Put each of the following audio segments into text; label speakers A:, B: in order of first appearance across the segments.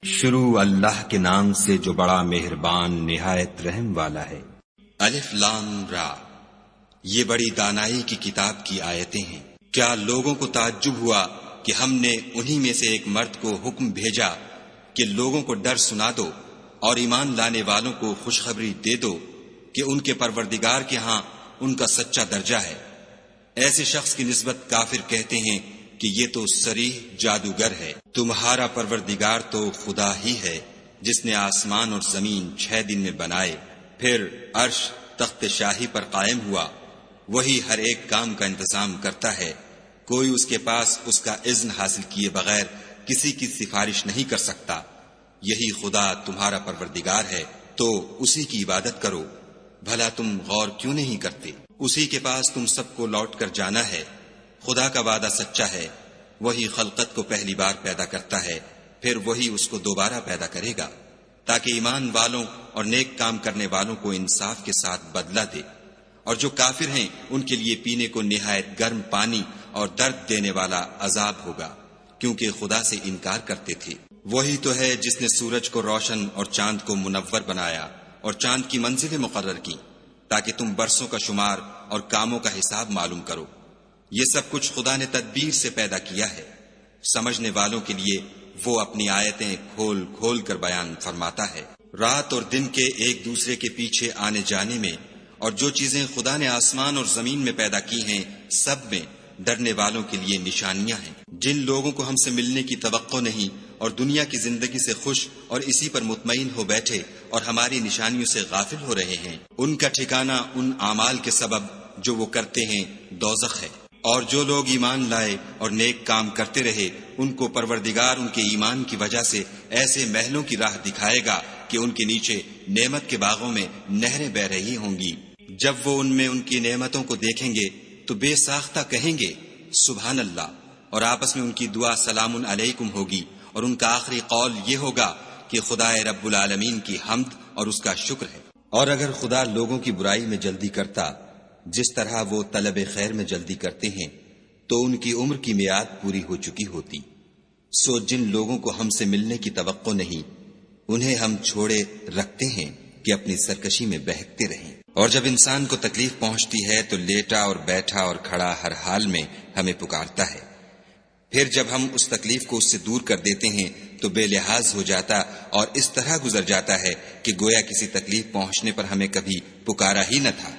A: شروع اللہ کے نام سے جو بڑا مہربان نہایت رحم والا ہے۔
B: الف لام را، یہ بڑی دانائی کی کتاب کی آیتیں ہیں۔ کیا لوگوں کو تعجب ہوا کہ ہم نے انہی میں سے ایک مرد کو حکم بھیجا کہ لوگوں کو ڈر سنا دو اور ایمان لانے والوں کو خوشخبری دے دو کہ ان کے پروردگار کے ہاں ان کا سچا درجہ ہے۔ ایسے شخص کی نسبت کافر کہتے ہیں کہ یہ تو صریح جادوگر ہے۔ تمہارا پروردگار تو خدا ہی ہے جس نے آسمان اور زمین 6 دن میں بنائے، پھر عرش تخت شاہی پر قائم ہوا۔ وہی ہر ایک کام کا انتظام کرتا ہے، کوئی اس کے پاس اس کا اذن حاصل کیے بغیر کسی کی سفارش نہیں کر سکتا۔ یہی خدا تمہارا پروردگار ہے تو اسی کی عبادت کرو۔ بھلا تم غور کیوں نہیں کرتے؟ اسی کے پاس تم سب کو لوٹ کر جانا ہے۔ خدا کا وعدہ سچا ہے، وہی خلقت کو پہلی بار پیدا کرتا ہے، پھر وہی اس کو دوبارہ پیدا کرے گا تاکہ ایمان والوں اور نیک کام کرنے والوں کو انصاف کے ساتھ بدلہ دے۔ اور جو کافر ہیں ان کے لیے پینے کو نہایت گرم پانی اور درد دینے والا عذاب ہوگا، کیونکہ خدا سے انکار کرتے تھے۔ وہی تو ہے جس نے سورج کو روشن اور چاند کو منور بنایا اور چاند کی منزلیں مقرر کی تاکہ تم برسوں کا شمار اور کاموں کا حساب معلوم کرو۔ یہ سب کچھ خدا نے تدبیر سے پیدا کیا ہے۔ سمجھنے والوں کے لیے وہ اپنی آیتیں کھول کھول کر بیان فرماتا ہے۔ رات اور دن کے ایک دوسرے کے پیچھے آنے جانے میں اور جو چیزیں خدا نے آسمان اور زمین میں پیدا کی ہیں سب میں ڈرنے والوں کے لیے نشانیاں ہیں۔ جن لوگوں کو ہم سے ملنے کی توقع نہیں اور دنیا کی زندگی سے خوش اور اسی پر مطمئن ہو بیٹھے اور ہماری نشانیوں سے غافل ہو رہے ہیں، ان کا ٹھکانہ ان اعمال کے سبب جو وہ کرتے ہیں دوزخ ہے۔ اور جو لوگ ایمان لائے اور نیک کام کرتے رہے ان کو پروردگار ان کے ایمان کی وجہ سے ایسے محلوں کی راہ دکھائے گا کہ ان کے نیچے نعمت کے باغوں میں نہریں بہ رہی ہوں گی۔ جب وہ ان میں ان کی نعمتوں کو دیکھیں گے تو بے ساختہ کہیں گے سبحان اللہ، اور آپس میں ان کی دعا سلام علیکم ہوگی، اور ان کا آخری قول یہ ہوگا کہ خدا رب العالمین کی حمد اور اس کا شکر ہے۔ اور اگر خدا لوگوں کی برائی میں جلدی کرتا جس طرح وہ طلب خیر میں جلدی کرتے ہیں تو ان کی عمر کی میعاد پوری ہو چکی ہوتی۔ سو جن لوگوں کو ہم سے ملنے کی توقع نہیں انہیں ہم چھوڑے رکھتے ہیں کہ اپنی سرکشی میں بہکتے رہیں۔ اور جب انسان کو تکلیف پہنچتی ہے تو لیٹا اور بیٹھا اور کھڑا ہر حال میں ہمیں پکارتا ہے، پھر جب ہم اس تکلیف کو اس سے دور کر دیتے ہیں تو بے لحاظ ہو جاتا اور اس طرح گزر جاتا ہے کہ گویا کسی تکلیف پہنچنے پر ہمیں کبھی پکارا ہی نہ تھا۔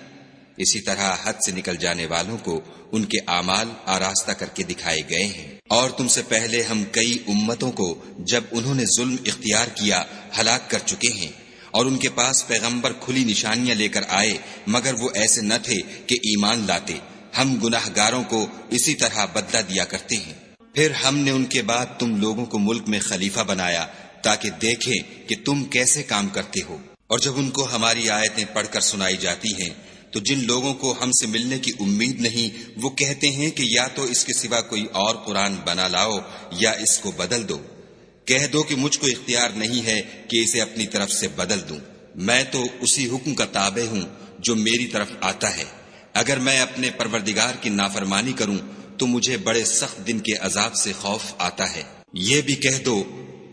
B: اسی طرح حد سے نکل جانے والوں کو ان کے اعمال آراستہ کر کے دکھائے گئے ہیں۔ اور تم سے پہلے ہم کئی امتوں کو جب انہوں نے ظلم اختیار کیا ہلاک کر چکے ہیں، اور ان کے پاس پیغمبر کھلی نشانیاں لے کر آئے مگر وہ ایسے نہ تھے کہ ایمان لاتے۔ ہم گناہ گاروں کو اسی طرح بدلہ دیا کرتے ہیں۔ پھر ہم نے ان کے بعد تم لوگوں کو ملک میں خلیفہ بنایا تاکہ دیکھیں کہ تم کیسے کام کرتے ہو۔ اور جب ان کو ہماری آیتیں پڑھ کر سنائی جاتی ہیں تو جن لوگوں کو ہم سے ملنے کی امید نہیں وہ کہتے ہیں کہ یا تو اس کے سوا کوئی اور قرآن بنا لاؤ یا اس کو بدل دو۔ کہہ دو کہ مجھ کو اختیار نہیں ہے کہ اسے اپنی طرف سے بدل دوں، میں تو اسی حکم کا تابع ہوں جو میری طرف آتا ہے۔ اگر میں اپنے پروردگار کی نافرمانی کروں تو مجھے بڑے سخت دن کے عذاب سے خوف آتا ہے۔ یہ بھی کہہ دو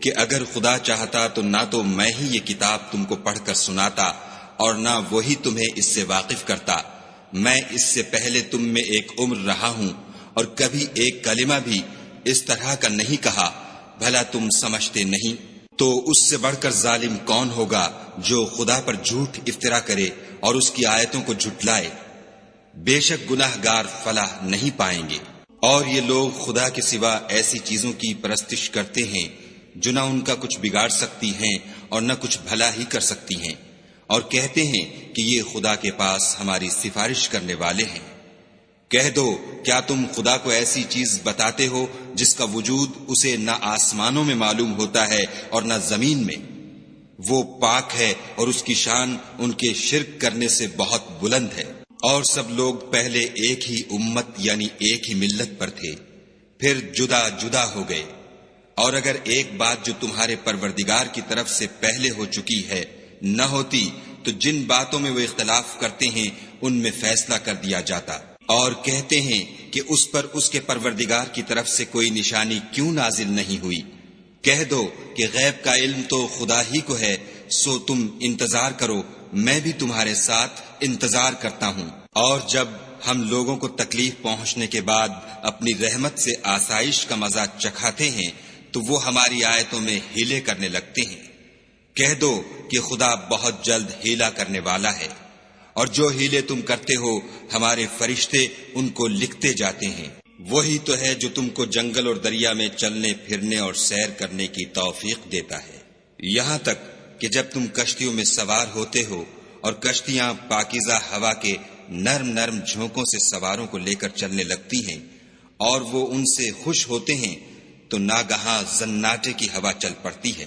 B: کہ اگر خدا چاہتا تو نہ تو میں ہی یہ کتاب تم کو پڑھ کر سناتا اور نہ وہی تمہیں اس سے واقف کرتا۔ میں اس سے پہلے تم میں ایک عمر رہا ہوں اور کبھی ایک کلمہ بھی اس طرح کا نہیں کہا، بھلا تم سمجھتے نہیں؟ تو اس سے بڑھ کر ظالم کون ہوگا جو خدا پر جھوٹ افطرا کرے اور اس کی آیتوں کو جھٹلائے؟ بے شک گناہ گار فلاح نہیں پائیں گے۔ اور یہ لوگ خدا کے سوا ایسی چیزوں کی پرستش کرتے ہیں جو نہ ان کا کچھ بگاڑ سکتی ہیں اور نہ کچھ بھلا ہی کر سکتی ہیں، اور کہتے ہیں کہ یہ خدا کے پاس ہماری سفارش کرنے والے ہیں۔ کہہ دو کیا تم خدا کو ایسی چیز بتاتے ہو جس کا وجود اسے نہ آسمانوں میں معلوم ہوتا ہے اور نہ زمین میں؟ وہ پاک ہے اور اس کی شان ان کے شرک کرنے سے بہت بلند ہے۔ اور سب لوگ پہلے ایک ہی امت یعنی ایک ہی ملت پر تھے، پھر جدا جدا ہو گئے۔ اور اگر ایک بات جو تمہارے پروردگار کی طرف سے پہلے ہو چکی ہے نہ ہوتی تو جن باتوں میں وہ اختلاف کرتے ہیں ان میں فیصلہ کر دیا جاتا۔ اور کہتے ہیں کہ اس پر اس کے پروردگار کی طرف سے کوئی نشانی کیوں نازل نہیں ہوئی؟ کہہ دو کہ غیب کا علم تو خدا ہی کو ہے، سو تم انتظار کرو، میں بھی تمہارے ساتھ انتظار کرتا ہوں۔ اور جب ہم لوگوں کو تکلیف پہنچنے کے بعد اپنی رحمت سے آسائش کا مزہ چکھاتے ہیں تو وہ ہماری آیتوں میں ہیلے کرنے لگتے ہیں۔ کہہ دو کہ خدا بہت جلد ہیلا کرنے والا ہے، اور جو ہیلے تم کرتے ہو ہمارے فرشتے ان کو لکھتے جاتے ہیں۔ وہی تو ہے جو تم کو جنگل اور دریا میں چلنے پھرنے اور سیر کرنے کی توفیق دیتا ہے، یہاں تک کہ جب تم کشتیوں میں سوار ہوتے ہو اور کشتیاں پاکیزہ ہوا کے نرم نرم جھونکوں سے سواروں کو لے کر چلنے لگتی ہیں اور وہ ان سے خوش ہوتے ہیں، تو ناگہاں زناٹے کی ہوا چل پڑتی ہے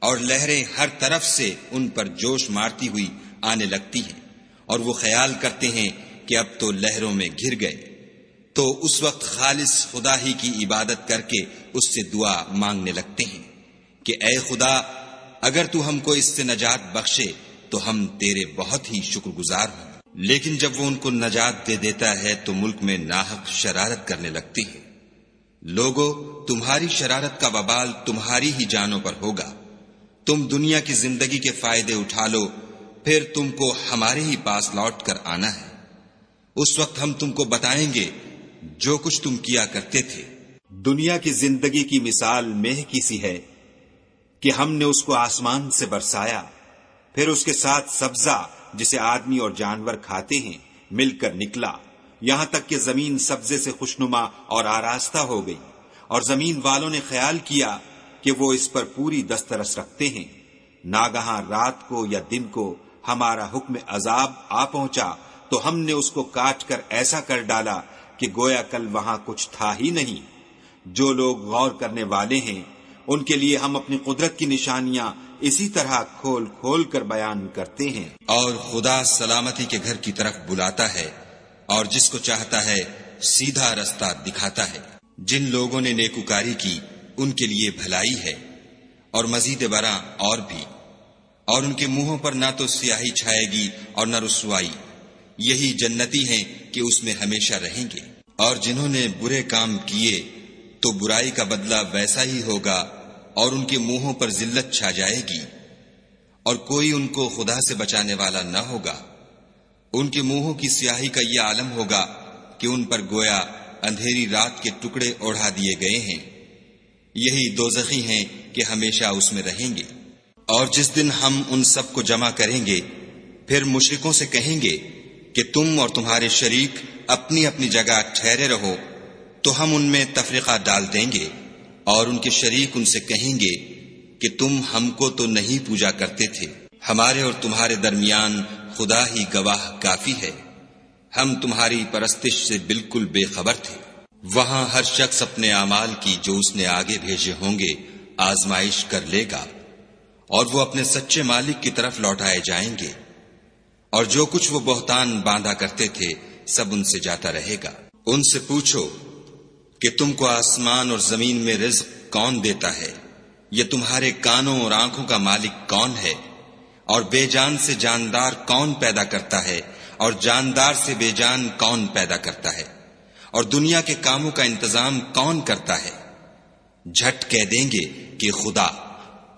B: اور لہریں ہر طرف سے ان پر جوش مارتی ہوئی آنے لگتی ہیں، اور وہ خیال کرتے ہیں کہ اب تو لہروں میں گر گئے۔ تو اس وقت خالص خدا ہی کی عبادت کر کے اس سے دعا مانگنے لگتے ہیں کہ اے خدا، اگر تو ہم کو اس سے نجات بخشے تو ہم تیرے بہت ہی شکر گزار ہوں۔ لیکن جب وہ ان کو نجات دے دیتا ہے تو ملک میں ناحق شرارت کرنے لگتے ہیں۔ لوگو، تمہاری شرارت کا وبال تمہاری ہی جانوں پر ہوگا۔ تم دنیا کی زندگی کے فائدے اٹھا لو، پھر تم کو ہمارے ہی پاس لوٹ کر آنا ہے۔ اس وقت ہم تم کو بتائیں گے جو کچھ تم کیا کرتے تھے۔
A: دنیا کی زندگی کی مثال مہ کی سی ہے کہ ہم نے اس کو آسمان سے برسایا، پھر اس کے ساتھ سبزہ جسے آدمی اور جانور کھاتے ہیں مل کر نکلا، یہاں تک کہ زمین سبزے سے خوشنما اور آراستہ ہو گئی، اور زمین والوں نے خیال کیا کہ وہ اس پر پوری دسترس رکھتے ہیں۔ ناگہاں رات کو یا دن کو ہمارا حکم عذاب آ پہنچا تو ہم نے اس کو کاٹ کر ایسا کر ڈالا کہ گویا کل وہاں کچھ تھا ہی نہیں۔ جو لوگ غور کرنے والے ہیں ان کے لیے ہم اپنی قدرت کی نشانیاں اسی طرح کھول کھول کر بیان کرتے ہیں۔
B: اور خدا سلامتی کے گھر کی طرف بلاتا ہے اور جس کو چاہتا ہے سیدھا رستہ دکھاتا ہے۔ جن لوگوں نے نیکوکاری کی ان کے لیے بھلائی ہے، اور مزید برآں اور بھی، اور ان کے منہوں پر نہ تو سیاہی چھائے گی اور نہ رسوائی، یہی جنتی ہیں کہ اس میں ہمیشہ رہیں گے۔ اور جنہوں نے برے کام کیے تو برائی کا بدلہ ویسا ہی ہوگا، اور ان کے منہوں پر ذلت چھا جائے گی، اور کوئی ان کو خدا سے بچانے والا نہ ہوگا۔ ان کے منہوں کی سیاہی کا یہ عالم ہوگا کہ ان پر گویا اندھیری رات کے ٹکڑے اوڑھا دیے گئے ہیں، یہی دوزخی ہیں کہ ہمیشہ اس میں رہیں گے۔ اور جس دن ہم ان سب کو جمع کریں گے، پھر مشرکوں سے کہیں گے کہ تم اور تمہارے شریک اپنی اپنی جگہ ٹھہرے رہو، تو ہم ان میں تفرقہ ڈال دیں گے، اور ان کے شریک ان سے کہیں گے کہ تم ہم کو تو نہیں پوجا کرتے تھے، ہمارے اور تمہارے درمیان خدا ہی گواہ کافی ہے، ہم تمہاری پرستش سے بالکل بے خبر تھے۔ وہاں ہر شخص اپنے اعمال کی جو اس نے آگے بھیجے ہوں گے آزمائش کر لے گا، اور وہ اپنے سچے مالک کی طرف لوٹائے جائیں گے، اور جو کچھ وہ بہتان باندھا کرتے تھے سب ان سے جاتا رہے گا۔ ان سے پوچھو کہ تم کو آسمان اور زمین میں رزق کون دیتا ہے؟ یہ تمہارے کانوں اور آنکھوں کا مالک کون ہے؟ اور بے جان سے جاندار کون پیدا کرتا ہے؟ اور جاندار سے بے جان کون پیدا کرتا ہے؟ اور دنیا کے کاموں کا انتظام کون کرتا ہے؟ جھٹ کہہ دیں گے کہ خدا۔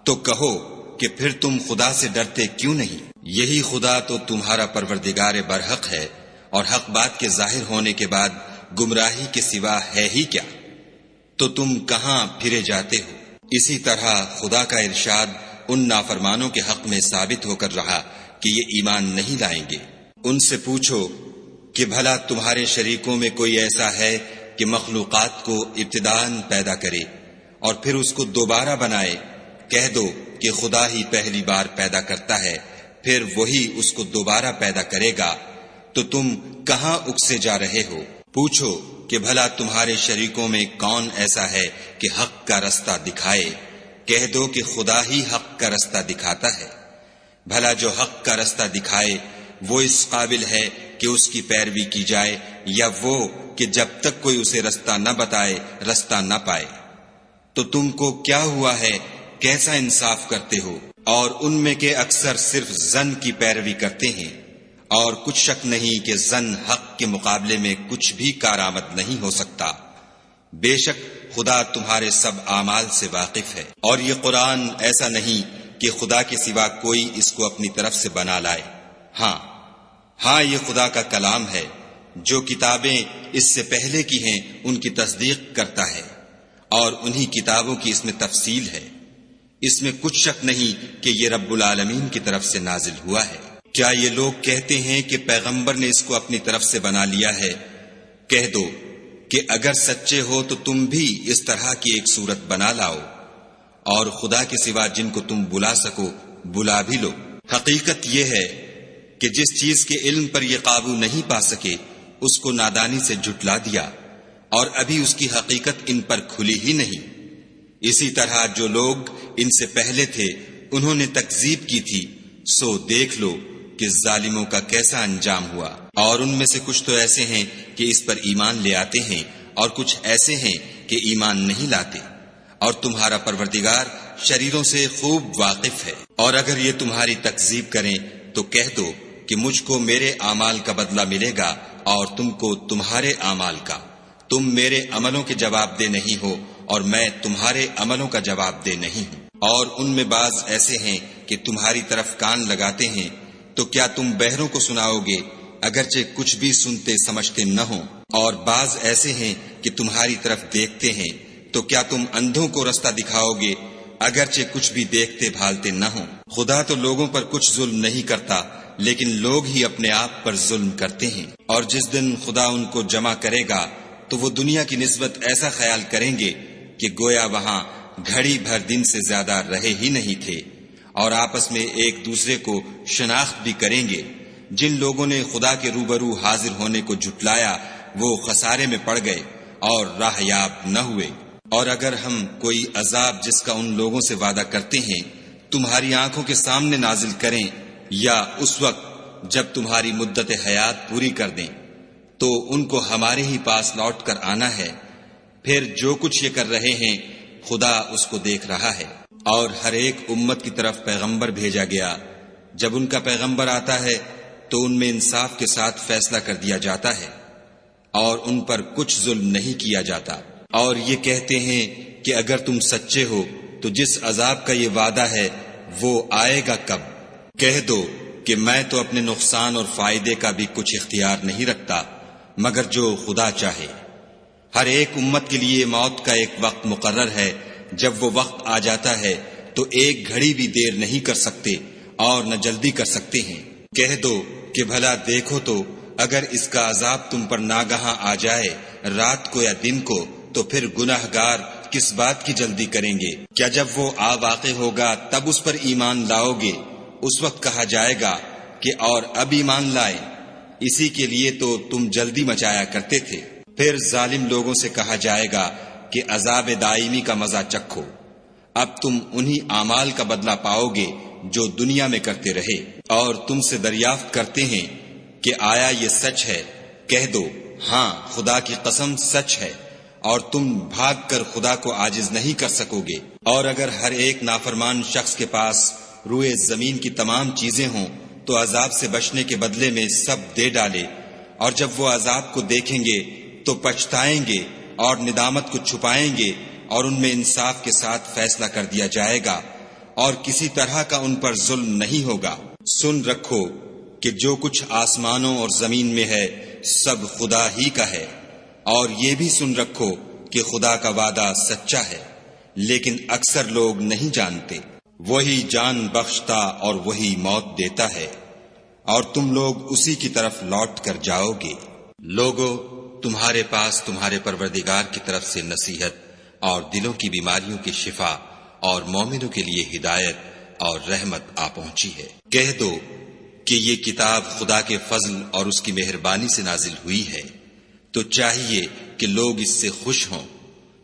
B: تو کہو کہ پھر تم خدا سے ڈرتے کیوں نہیں؟ یہی خدا تو تمہارا پروردگار برحق ہے، اور حق بات کے ظاہر ہونے کے بعد گمراہی کے سوا ہے ہی کیا؟ تو تم کہاں پھرے جاتے ہو؟ اسی طرح خدا کا ارشاد ان نافرمانوں کے حق میں ثابت ہو کر رہا کہ یہ ایمان نہیں لائیں گے۔ ان سے پوچھو کہ بھلا تمہارے شریکوں میں کوئی ایسا ہے کہ مخلوقات کو ابتداءً پیدا کرے اور پھر اس کو دوبارہ بنائے؟ کہہ دو کہ خدا ہی پہلی بار پیدا کرتا ہے، پھر وہی اس کو دوبارہ پیدا کرے گا، تو تم کہاں اکسے جا رہے ہو؟ پوچھو کہ بھلا تمہارے شریکوں میں کون ایسا ہے کہ حق کا رستہ دکھائے؟ کہہ دو کہ خدا ہی حق کا رستہ دکھاتا ہے۔ بھلا جو حق کا رستہ دکھائے وہ اس قابل ہے کہ اس کی پیروی کی جائے، یا وہ کہ جب تک کوئی اسے رستہ نہ بتائے رستہ نہ پائے؟ تو تم کو کیا ہوا ہے؟ کیسا انصاف کرتے ہو؟ اور ان میں کے اکثر صرف ظن کی پیروی کرتے ہیں، اور کچھ شک نہیں کہ ظن حق کے مقابلے میں کچھ بھی کارآمد نہیں ہو سکتا۔ بے شک خدا تمہارے سب اعمال سے واقف ہے، اور یہ قرآن ایسا نہیں کہ خدا کے سوا کوئی اس کو اپنی طرف سے بنا لائے۔ ہاں یہ خدا کا کلام ہے، جو کتابیں اس سے پہلے کی ہیں ان کی تصدیق کرتا ہے، اور انہی کتابوں کی اس میں تفصیل ہے۔ اس میں کچھ شک نہیں کہ یہ رب العالمین کی طرف سے نازل ہوا ہے۔ کیا یہ لوگ کہتے ہیں کہ پیغمبر نے اس کو اپنی طرف سے بنا لیا ہے؟ کہہ دو کہ اگر سچے ہو تو تم بھی اس طرح کی ایک صورت بنا لاؤ، اور خدا کے سوا جن کو تم بلا سکو بلا بھی لو۔ حقیقت یہ ہے کہ جس چیز کے علم پر یہ قابو نہیں پا سکے اس کو نادانی سے جھٹلا دیا، اور ابھی اس کی حقیقت ان پر کھلی ہی نہیں۔ اسی طرح جو لوگ ان سے پہلے تھے انہوں نے تکذیب کی تھی، سو دیکھ لو کہ ظالموں کا کیسا انجام ہوا۔ اور ان میں سے کچھ تو ایسے ہیں کہ اس پر ایمان لے آتے ہیں، اور کچھ ایسے ہیں کہ ایمان نہیں لاتے، اور تمہارا پروردگار شریروں سے خوب واقف ہے۔ اور اگر یہ تمہاری تکذیب کریں تو کہہ دو کہ مجھ کو میرے اعمال کا بدلہ ملے گا اور تم کو تمہارے اعمال کا۔ تم میرے عملوں کے جواب دہ نہیں ہو اور میں تمہارے عملوں کا جواب دہ نہیں ہوں۔ اور ان میں بعض ایسے ہیں کہ تمہاری طرف کان لگاتے ہیں، تو کیا تم بہروں کو سناؤ گے اگرچہ کچھ بھی سنتے سمجھتے نہ ہوں؟ اور بعض ایسے ہیں کہ تمہاری طرف دیکھتے ہیں، تو کیا تم اندھوں کو رستہ دکھاؤ گے اگرچہ کچھ بھی دیکھتے بھالتے نہ ہوں؟ خدا تو لوگوں پر کچھ ظلم نہیں کرتا، لیکن لوگ ہی اپنے آپ پر ظلم کرتے ہیں۔ اور جس دن خدا ان کو جمع کرے گا تو وہ دنیا کی نسبت ایسا خیال کریں گے کہ گویا وہاں گھڑی بھر دن سے زیادہ رہے ہی نہیں تھے، اور آپس میں ایک دوسرے کو شناخت بھی کریں گے۔ جن لوگوں نے خدا کے روبرو حاضر ہونے کو جھٹلایا وہ خسارے میں پڑ گئے اور راہ یاب نہ ہوئے۔ اور اگر ہم کوئی عذاب جس کا ان لوگوں سے وعدہ کرتے ہیں تمہاری آنکھوں کے سامنے نازل کریں، یا اس وقت جب تمہاری مدت حیات پوری کر دیں، تو ان کو ہمارے ہی پاس لوٹ کر آنا ہے، پھر جو کچھ یہ کر رہے ہیں خدا اس کو دیکھ رہا ہے۔ اور ہر ایک امت کی طرف پیغمبر بھیجا گیا، جب ان کا پیغمبر آتا ہے تو ان میں انصاف کے ساتھ فیصلہ کر دیا جاتا ہے، اور ان پر کچھ ظلم نہیں کیا جاتا۔ اور یہ کہتے ہیں کہ اگر تم سچے ہو تو جس عذاب کا یہ وعدہ ہے وہ آئے گا کب؟ کہہ دو کہ میں تو اپنے نقصان اور فائدے کا بھی کچھ اختیار نہیں رکھتا مگر جو خدا چاہے۔ ہر ایک امت کے لیے موت کا ایک وقت مقرر ہے، جب وہ وقت آ جاتا ہے تو ایک گھڑی بھی دیر نہیں کر سکتے اور نہ جلدی کر سکتے ہیں۔ کہہ دو کہ بھلا دیکھو تو اگر اس کا عذاب تم پر ناگہاں آ جائے رات کو یا دن کو، تو پھر گناہ گار کس بات کی جلدی کریں گے؟ کیا جب وہ آ واقع ہوگا تب اس پر ایمان لاؤ گے؟ اس وقت کہا جائے گا کہ اور اب ایمان لائے، اسی کے لیے تو تم جلدی مچایا کرتے تھے۔ پھر ظالم لوگوں سے کہا جائے گا کہ عذاب دائمی کا مزہ چکھو، اب تم انہی اعمال کا بدلہ پاؤ گے جو دنیا میں کرتے رہے۔ اور تم سے دریافت کرتے ہیں کہ آیا یہ سچ ہے؟ کہہ دو ہاں خدا کی قسم سچ ہے، اور تم بھاگ کر خدا کو عاجز نہیں کر سکو گے۔ اور اگر ہر ایک نافرمان شخص کے پاس روئے زمین کی تمام چیزیں ہوں تو عذاب سے بچنے کے بدلے میں سب دے ڈالے، اور جب وہ عذاب کو دیکھیں گے تو پچھتائیں گے اور ندامت کو چھپائیں گے، اور ان میں انصاف کے ساتھ فیصلہ کر دیا جائے گا، اور کسی طرح کا ان پر ظلم نہیں ہوگا۔ سن رکھو کہ جو کچھ آسمانوں اور زمین میں ہے سب خدا ہی کا ہے، اور یہ بھی سن رکھو کہ خدا کا وعدہ سچا ہے، لیکن اکثر لوگ نہیں جانتے۔ وہی جان بخشتا اور وہی موت دیتا ہے، اور تم لوگ اسی کی طرف لوٹ کر جاؤ گے۔ لوگو تمہارے پاس تمہارے پروردگار کی طرف سے نصیحت اور دلوں کی بیماریوں کی شفا اور مومنوں کے لیے ہدایت اور رحمت آ پہنچی ہے۔ کہہ دو کہ یہ کتاب خدا کے فضل اور اس کی مہربانی سے نازل ہوئی ہے، تو چاہیے کہ لوگ اس سے خوش ہوں،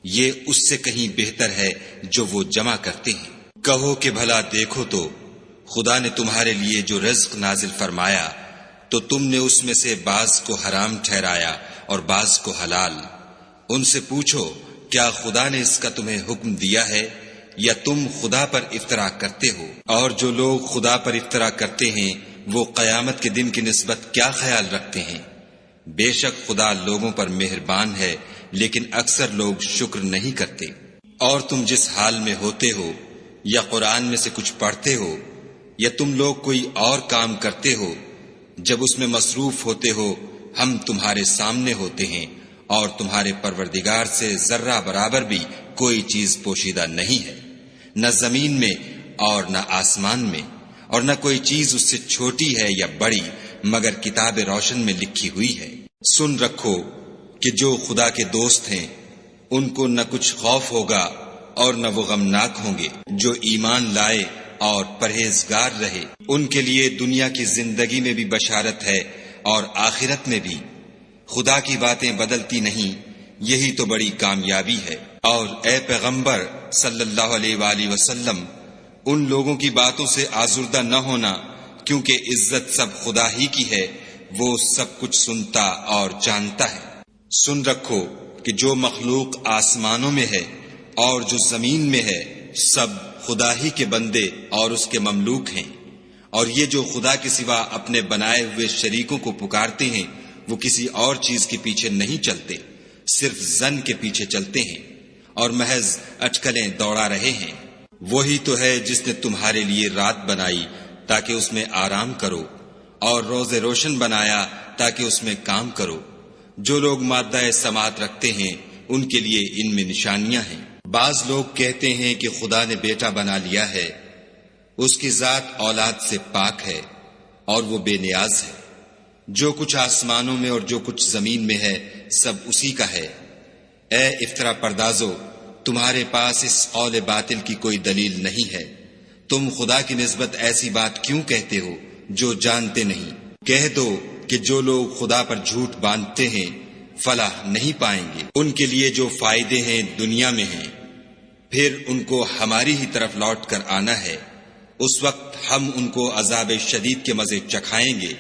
B: یہ اس سے کہیں بہتر ہے جو وہ جمع کرتے ہیں۔ کہو کہ بھلا دیکھو تو خدا نے تمہارے لیے جو رزق نازل فرمایا تو تم نے اس میں سے بعض کو حرام ٹھہرایا اور بعض کو حلال۔ ان سے پوچھو کیا خدا نے اس کا تمہیں حکم دیا ہے یا تم خدا پر افترا کرتے ہو؟ اور جو لوگ خدا پر افترا کرتے ہیں وہ قیامت کے دن کی نسبت کیا خیال رکھتے ہیں؟ بے شک خدا لوگوں پر مہربان ہے لیکن اکثر لوگ شکر نہیں کرتے۔ اور تم جس حال میں ہوتے ہو، یا قرآن میں سے کچھ پڑھتے ہو، یا تم لوگ کوئی اور کام کرتے ہو، جب اس میں مصروف ہوتے ہو ہم تمہارے سامنے ہوتے ہیں، اور تمہارے پروردگار سے ذرہ برابر بھی کوئی چیز پوشیدہ نہیں ہے، نہ زمین میں اور نہ آسمان میں، اور نہ کوئی چیز اس سے چھوٹی ہے یا بڑی مگر کتاب روشن میں لکھی ہوئی ہے۔ سن رکھو کہ جو خدا کے دوست ہیں ان کو نہ کچھ خوف ہوگا اور نہ وہ غمناک ہوں گے۔ جو ایمان لائے اور پرہیزگار رہے ان کے لیے دنیا کی زندگی میں بھی بشارت ہے اور آخرت میں بھی۔ خدا کی باتیں بدلتی نہیں، یہی تو بڑی کامیابی ہے۔ اور اے پیغمبر صلی اللہ علیہ وآلہ وسلم، ان لوگوں کی باتوں سے آزردہ نہ ہونا، کیونکہ عزت سب خدا ہی کی ہے، وہ سب کچھ سنتا اور جانتا ہے۔ سن رکھو کہ جو مخلوق آسمانوں میں ہے اور جو زمین میں ہے سب خدا ہی کے بندے اور اس کے مملوک ہیں، اور یہ جو خدا کے سوا اپنے بنائے ہوئے شریکوں کو پکارتے ہیں وہ کسی اور چیز کے پیچھے نہیں چلتے، صرف ظن کے پیچھے چلتے ہیں اور محض اٹکلیں دوڑا رہے ہیں۔ وہی تو ہے جس نے تمہارے لیے رات بنائی تاکہ اس میں آرام کرو، اور روز روشن بنایا تاکہ اس میں کام کرو۔ جو لوگ مادہ سماعت رکھتے ہیں ان کے لیے ان میں نشانیاں ہیں۔ بعض لوگ کہتے ہیں کہ خدا نے بیٹا بنا لیا ہے، اس کی ذات اولاد سے پاک ہے اور وہ بے نیاز ہے۔ جو کچھ آسمانوں میں اور جو کچھ زمین میں ہے سب اسی کا ہے۔ اے افطرا پردازو، تمہارے پاس اس قول باطل کی کوئی دلیل نہیں ہے، تم خدا کی نسبت ایسی بات کیوں کہتے ہو جو جانتے نہیں؟ کہہ دو کہ جو لوگ خدا پر جھوٹ باندھتے ہیں فلاح نہیں پائیں گے۔ ان کے لیے جو فائدے ہیں دنیا میں ہیں، پھر ان کو ہماری ہی طرف لوٹ کر آنا ہے۔ اس وقت ہم ان کو عذاب شدید کے مزے چکھائیں گے،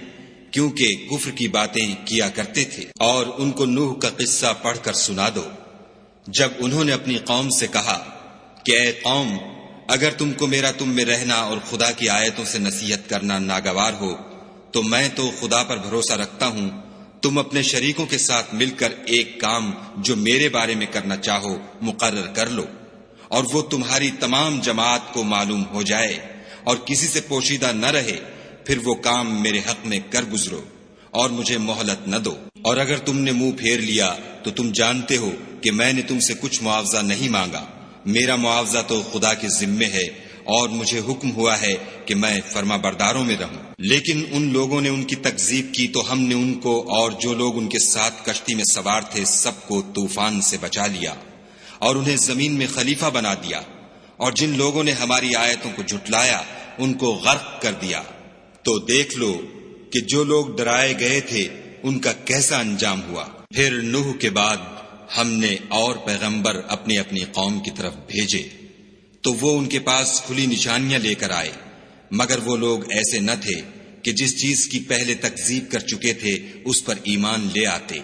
B: کیونکہ کفر کی باتیں کیا کرتے تھے۔ اور ان کو نوح کا قصہ پڑھ کر سنا دو، جب انہوں نے اپنی قوم سے کہا کہ اے قوم، اگر تم کو میرا تم میں رہنا اور خدا کی آیتوں سے نصیحت کرنا ناگوار ہو تو میں تو خدا پر بھروسہ رکھتا ہوں، تم اپنے شریکوں کے ساتھ مل کر ایک کام جو میرے بارے میں کرنا چاہو مقرر کر لو، اور وہ تمہاری تمام جماعت کو معلوم ہو جائے اور کسی سے پوشیدہ نہ رہے، پھر وہ کام میرے حق میں کر گزرو اور مجھے مہلت نہ دو۔ اور اگر تم نے منہ پھیر لیا تو تم جانتے ہو کہ میں نے تم سے کچھ معاوضہ نہیں مانگا، میرا معاوضہ تو خدا کے ذمے ہے، اور مجھے حکم ہوا ہے کہ میں فرما برداروں میں رہوں۔ لیکن ان لوگوں نے ان کی تکذیب کی تو ہم نے ان کو اور جو لوگ ان کے ساتھ کشتی میں سوار تھے سب کو طوفان سے بچا لیا اور انہیں زمین میں خلیفہ بنا دیا، اور جن لوگوں نے ہماری آیتوں کو جھٹلایا ان کو غرق کر دیا۔ تو دیکھ لو کہ جو لوگ ڈرائے گئے تھے ان کا کیسا انجام ہوا۔ پھر نوح کے بعد ہم نے اور پیغمبر اپنی اپنی قوم کی طرف بھیجے تو وہ ان کے پاس کھلی نشانیاں لے کر آئے، مگر وہ لوگ ایسے نہ تھے کہ جس چیز کی پہلے تکذیب کر چکے تھے اس پر ایمان لے آتے۔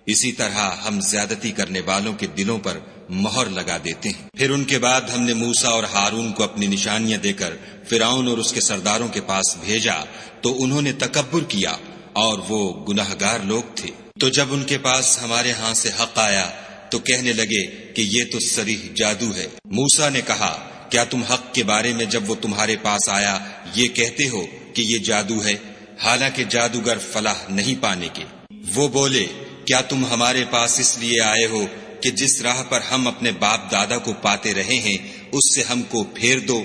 B: اسی طرح ہم زیادتی کرنے والوں کے دلوں پر مہر لگا دیتے ہیں۔ پھر ان کے بعد ہم نے موسیٰ اور ہارون کو اپنی نشانیاں دے کر فرعون اور اس کے سرداروں کے پاس بھیجا تو انہوں نے تکبر کیا اور وہ گناہگار لوگ تھے۔ تو جب ان کے پاس ہمارے ہاں سے حق آیا تو کہنے لگے کہ یہ تو صریح جادو ہے۔ موسیٰ نے کہا کیا تم حق کے بارے میں جب وہ تمہارے پاس آیا یہ کہتے ہو کہ یہ جادو ہے، حالانکہ جادوگر فلاح نہیں پانے کے؟ وہ بولے کیا تم ہمارے پاس اس لیے آئے ہو کہ جس راہ پر ہم اپنے باپ دادا کو پاتے رہے ہیں اس سے ہم کو پھیر دو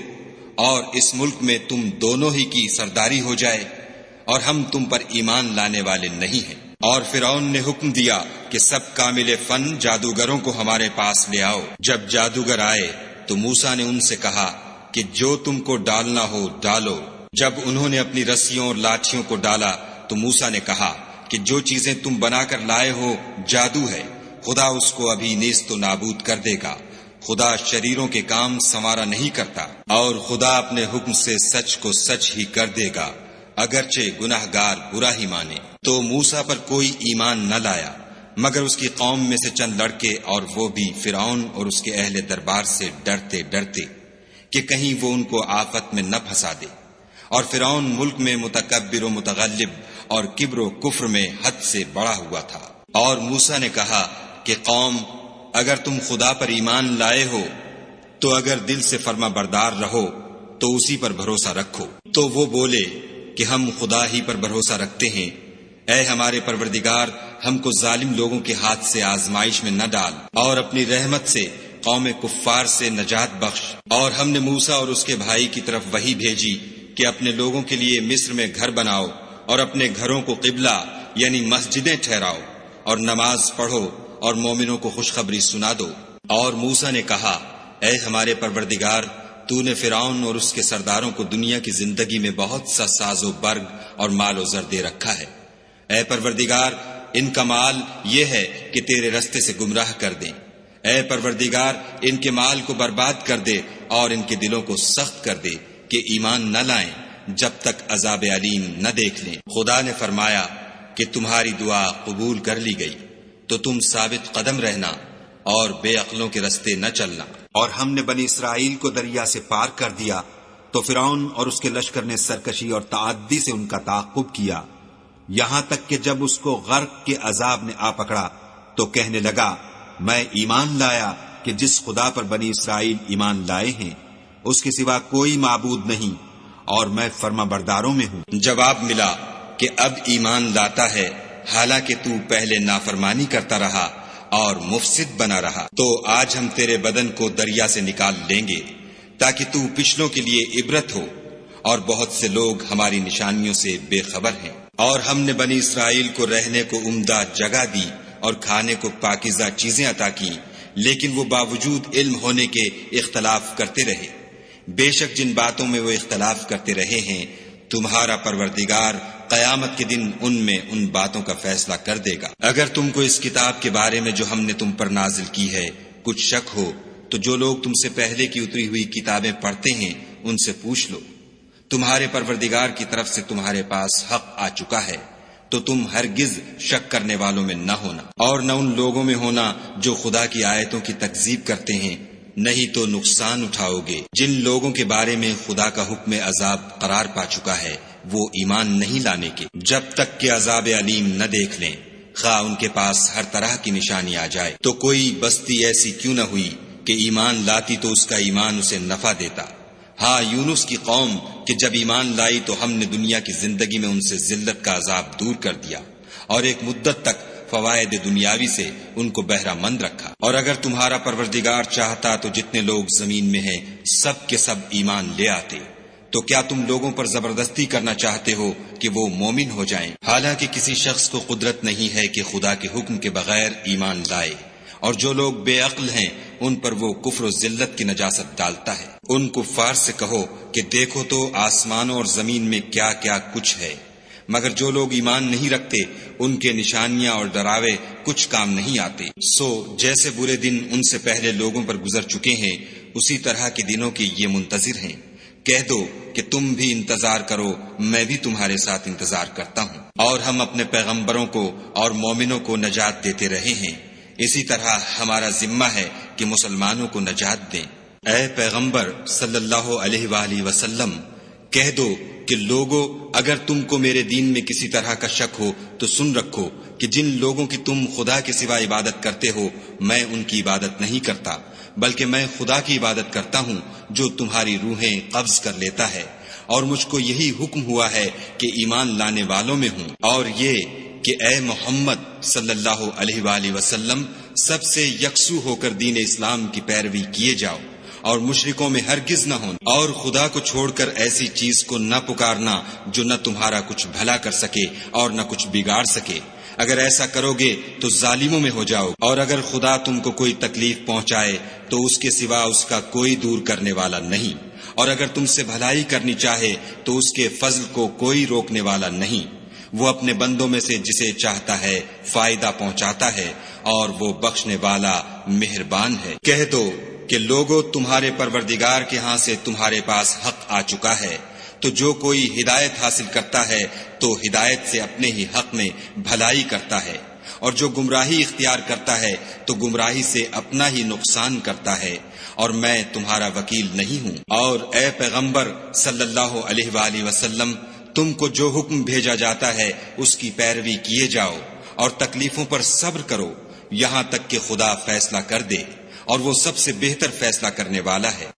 B: اور اس ملک میں تم دونوں ہی کی سرداری ہو جائے، اور ہم تم پر ایمان لانے والے نہیں ہیں۔ اور فرعون نے حکم دیا کہ سب کامل فن جادوگروں کو ہمارے پاس لے آؤ۔ جب جادوگر آئے تو موسیٰ نے ان سے کہا کہ جو تم کو ڈالنا ہو ڈالو۔ جب انہوں نے اپنی رسیوں اور لاٹھیوں کو ڈالا تو موسیٰ نے کہا کہ جو چیزیں تم بنا کر لائے ہو جادو ہے، خدا اس کو ابھی نیست و نابود کر دے گا۔ خدا شریروں کے کام سنوارا نہیں کرتا، اور خدا اپنے حکم سے سچ کو سچ ہی کر دے گا، اگرچہ گناہگار برا ہی مانے۔ تو موسیٰ پر کوئی ایمان نہ لایا مگر اس کی قوم میں سے چند لڑکے، اور وہ بھی فرعون اور اس کے اہل دربار سے ڈرتے ڈرتے کہ کہیں وہ ان کو آفت میں نہ پھنسا دے۔ اور فرعون ملک میں متکبر و متغلب اور کبر و کفر میں حد سے بڑا ہوا تھا۔ اور موسیٰ نے کہا کہ قوم اگر تم خدا پر ایمان لائے ہو تو اگر دل سے فرما بردار رہو تو اسی پر بھروسہ رکھو۔ تو وہ بولے کہ ہم خدا ہی پر بھروسہ رکھتے ہیں۔ اے ہمارے پروردگار، ہم کو ظالم لوگوں کے ہاتھ سے آزمائش میں نہ ڈال، اور اپنی رحمت سے قوم کفار سے نجات بخش۔ اور ہم نے موسیٰ اور اس کے بھائی کی طرف وحی بھیجی کہ اپنے لوگوں کے لیے مصر میں گھر بناؤ اور اپنے گھروں کو قبلہ یعنی مسجدیں ٹھہراؤ، اور نماز پڑھو اور مومنوں کو خوشخبری سنا دو۔ اور موسیٰ نے کہا، اے ہمارے پروردگار، تو نے فرعون اور اس کے سرداروں کو دنیا کی زندگی میں بہت سا ساز و برگ اور مال و زر دے رکھا ہے۔ اے پروردگار، ان کا مال یہ ہے کہ تیرے رستے سے گمراہ کر دیں۔ اے پروردگار، ان کے مال کو برباد کر دے اور ان کے دلوں کو سخت کر دے کہ ایمان نہ لائیں جب تک عذاب علیم نہ دیکھ لیں۔ خدا نے فرمایا کہ تمہاری دعا قبول کر لی گئی، تو تم ثابت قدم رہنا اور بے عقلوں کے رستے نہ چلنا۔
A: اور ہم نے بنی اسرائیل کو دریا سے پار کر دیا تو فرعون اور اس کے لشکر نے سرکشی اور تعدی سے ان کا تعاقب کیا، یہاں تک کہ جب اس کو غرق کے عذاب نے آ پکڑا تو کہنے لگا، میں ایمان لایا کہ جس خدا پر بنی اسرائیل ایمان لائے ہیں اس کے سوا کوئی معبود نہیں، اور میں فرما برداروں میں ہوں۔
B: جواب ملا کہ اب ایمان لاتا ہے، حالانکہ تو پہلے نافرمانی کرتا رہا اور مفسد بنا رہا۔ تو آج ہم تیرے بدن کو دریا سے نکال لیں گے تاکہ تو پچھلوں کے لیے عبرت ہو، اور بہت سے لوگ ہماری نشانیوں سے بے خبر ہیں۔ اور ہم نے بنی اسرائیل کو رہنے کو عمدہ جگہ دی اور کھانے کو پاکیزہ چیزیں عطا کی، لیکن وہ باوجود علم ہونے کے اختلاف کرتے رہے۔ بے شک جن باتوں میں وہ اختلاف کرتے رہے ہیں، تمہارا پروردگار قیامت کے دن ان میں ان باتوں کا فیصلہ کر دے گا۔ اگر تم کو اس کتاب کے بارے میں جو ہم نے تم پر نازل کی ہے کچھ شک ہو تو جو لوگ تم سے پہلے کی اتری ہوئی کتابیں پڑھتے ہیں ان سے پوچھ لو۔ تمہارے پروردگار کی طرف سے تمہارے پاس حق آ چکا ہے، تو تم ہرگز شک کرنے والوں میں نہ ہونا، اور نہ ان لوگوں میں ہونا جو خدا کی آیتوں کی تکذیب کرتے ہیں، نہیں تو نقصان اٹھاؤ گے۔ جن لوگوں کے بارے میں خدا کا حکم عذاب قرار پا چکا ہے وہ ایمان نہیں لانے کے جب تک کہ عذاب علیم نہ دیکھ لیں، خواہ ان کے پاس ہر طرح کی نشانی آ جائے۔ تو کوئی بستی ایسی کیوں نہ ہوئی کہ ایمان لاتی تو اس کا ایمان اسے نفع دیتا۔ ہاں، یونس کی قوم کہ جب ایمان لائی تو ہم نے دنیا کی زندگی میں ان سے ذلت کا عذاب دور کر دیا، اور ایک مدت تک فوائد دنیاوی سے ان کو بہرہ مند رکھا۔ اور اگر تمہارا پروردگار چاہتا تو جتنے لوگ زمین میں ہیں سب کے سب ایمان لے آتے۔ تو کیا تم لوگوں پر زبردستی کرنا چاہتے ہو کہ وہ مومن ہو جائیں؟ حالانکہ کسی شخص کو قدرت نہیں ہے کہ خدا کے حکم کے بغیر ایمان لائے، اور جو لوگ بے عقل ہیں ان پر وہ کفر و ذلت کی نجاست ڈالتا ہے۔ ان کفار سے کہو کہ دیکھو تو آسمانوں اور زمین میں کیا کیا کچھ ہے، مگر جو لوگ ایمان نہیں رکھتے ان کے نشانیاں اور ڈراوے کچھ کام نہیں آتے۔ سو جیسے برے دن ان سے پہلے لوگوں پر گزر چکے ہیں اسی طرح کے دنوں کے یہ منتظر ہیں۔ کہہ دو کہ تم بھی انتظار کرو، میں بھی تمہارے ساتھ انتظار کرتا ہوں۔ اور ہم اپنے پیغمبروں کو اور مومنوں کو نجات دیتے رہے ہیں، اسی طرح ہمارا ذمہ ہے کہ مسلمانوں کو نجات دیں۔ اے پیغمبر صلی اللہ علیہ وآلہ وسلم، کہہ دو کہ لوگو، اگر تم کو میرے دین میں کسی طرح کا شک ہو تو سن رکھو کہ جن لوگوں کی تم خدا کے سوا عبادت کرتے ہو میں ان کی عبادت نہیں کرتا، بلکہ میں خدا کی عبادت کرتا ہوں جو تمہاری روحیں قبض کر لیتا ہے، اور مجھ کو یہی حکم ہوا ہے کہ ایمان لانے والوں میں ہوں، اور یہ کہ اے محمد صلی اللہ علیہ وآلہ وسلم سب سے یکسو ہو کر دین اسلام کی پیروی کیے جاؤ، اور مشرکوں میں ہرگز نہ ہونا، اور خدا کو چھوڑ کر ایسی چیز کو نہ پکارنا جو نہ تمہارا کچھ بھلا کر سکے اور نہ کچھ بگاڑ سکے۔ اگر ایسا کرو گے تو ظالموں میں ہو جاؤ، اور اگر خدا تم کو کوئی تکلیف پہنچائے تو اس کے سوا اس کا کوئی دور کرنے والا نہیں، اور اگر تم سے بھلائی کرنی چاہے تو اس کے فضل کو کوئی روکنے والا نہیں۔ وہ اپنے بندوں میں سے جسے چاہتا ہے فائدہ پہنچاتا ہے، اور وہ بخشنے والا مہربان ہے۔ کہہ دو کہ لوگو، تمہارے پروردگار کے ہاں سے تمہارے پاس حق آ چکا ہے، تو جو کوئی ہدایت حاصل کرتا ہے تو ہدایت سے اپنے ہی حق میں بھلائی کرتا ہے، اور جو گمراہی اختیار کرتا ہے تو گمراہی سے اپنا ہی نقصان کرتا ہے، اور میں تمہارا وکیل نہیں ہوں۔ اور اے پیغمبر صلی اللہ علیہ وآلہ وسلم، تم کو جو حکم بھیجا جاتا ہے اس کی پیروی کیے جاؤ، اور تکلیفوں پر صبر کرو، یہاں تک کہ خدا فیصلہ کر دے، اور وہ سب سے بہتر فیصلہ کرنے والا ہے۔